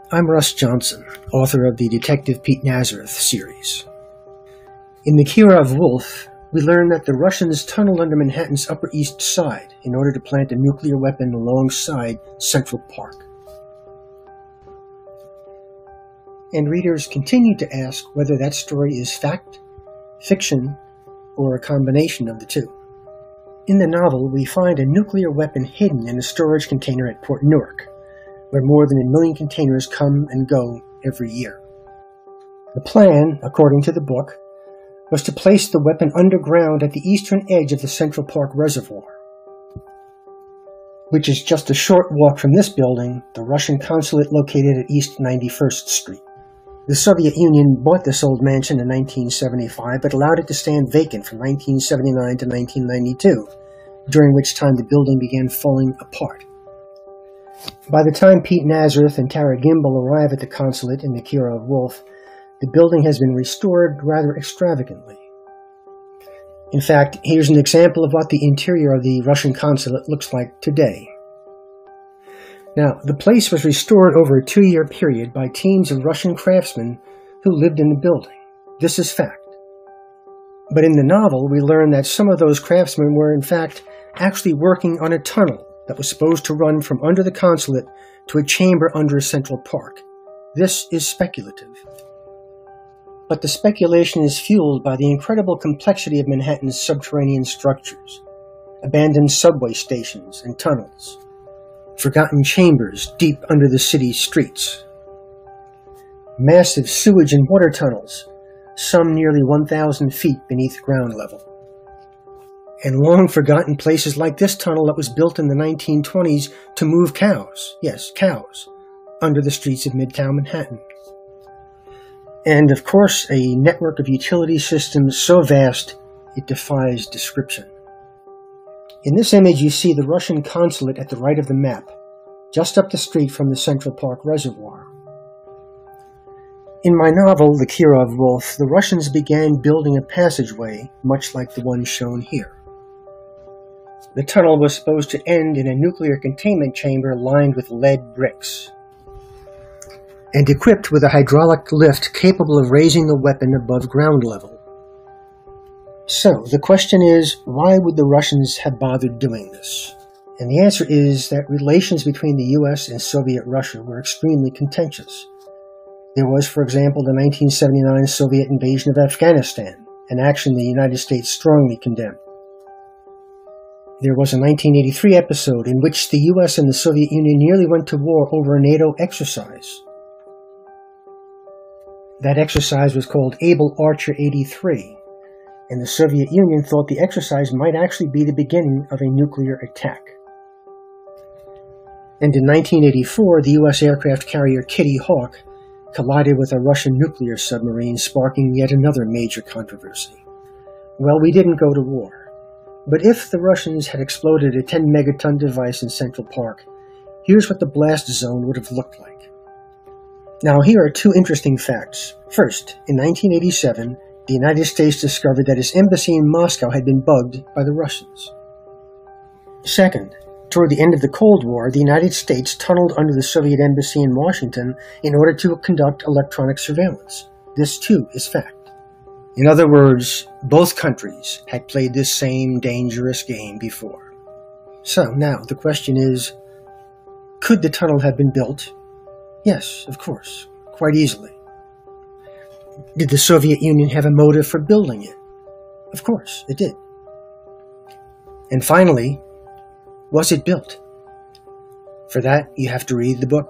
I'm Russ Johnson, author of the Detective Pete Nazareth series. In the Kirov Wolf, we learn that the Russians tunneled under Manhattan's Upper East Side in order to plant a nuclear weapon alongside Central Park. And readers continue to ask whether that story is fact, fiction, or a combination of the two. In the novel, we find a nuclear weapon hidden in a storage container at Port Newark, where more than 1 million containers come and go every year. The plan, according to the book, was to place the weapon underground at the eastern edge of the Central Park Reservoir, which is just a short walk from this building, the Russian consulate located at East 91st Street. The Soviet Union bought this old mansion in 1975, but allowed it to stand vacant from 1979 to 1992, during which time the building began falling apart. By the time Pete Nazareth and Tara Gimbel arrive at the consulate in the Kirov Wolf, the building has been restored rather extravagantly. In fact, here's an example of what the interior of the Russian consulate looks like today. Now, the place was restored over a 2-year period by teams of Russian craftsmen who lived in the building. This is fact. But in the novel, we learn that some of those craftsmen were, in fact, actually working on a tunnel that was supposed to run from under the consulate to a chamber under Central Park. This is speculative. But the speculation is fueled by the incredible complexity of Manhattan's subterranean structures, abandoned subway stations and tunnels, forgotten chambers deep under the city's streets, massive sewage and water tunnels, some nearly 1,000 feet beneath ground level, and long-forgotten places like this tunnel that was built in the 1920s to move cows, yes, cows, under the streets of Midtown Manhattan. And, of course, a network of utility systems so vast it defies description. In this image, you see the Russian consulate at the right of the map, just up the street from the Central Park Reservoir. In my novel, The Kirov Wolf, the Russians began building a passageway, much like the one shown here. The tunnel was supposed to end in a nuclear containment chamber lined with lead bricks, and equipped with a hydraulic lift capable of raising the weapon above ground level. So, the question is, why would the Russians have bothered doing this? And the answer is that relations between the US and Soviet Russia were extremely contentious. There was, for example, the 1979 Soviet invasion of Afghanistan, an action the United States strongly condemned. There was a 1983 episode in which the US and the Soviet Union nearly went to war over a NATO exercise. That exercise was called Able Archer 83, and the Soviet Union thought the exercise might actually be the beginning of a nuclear attack. And in 1984, the US aircraft carrier Kitty Hawk collided with a Russian nuclear submarine, sparking yet another major controversy. Well, we didn't go to war. But if the Russians had exploded a 10-megaton device in Central Park, here's what the blast zone would have looked like. Now, here are 2 interesting facts. First, in 1987, the United States discovered that its embassy in Moscow had been bugged by the Russians. Second, toward the end of the Cold War, the United States tunneled under the Soviet embassy in Washington in order to conduct electronic surveillance. This, too, is fact. In other words, both countries had played this same dangerous game before. So, now, the question is, could the tunnel have been built? Yes, of course, quite easily. Did the Soviet Union have a motive for building it? Of course, it did. And finally, was it built? For that, you have to read the book.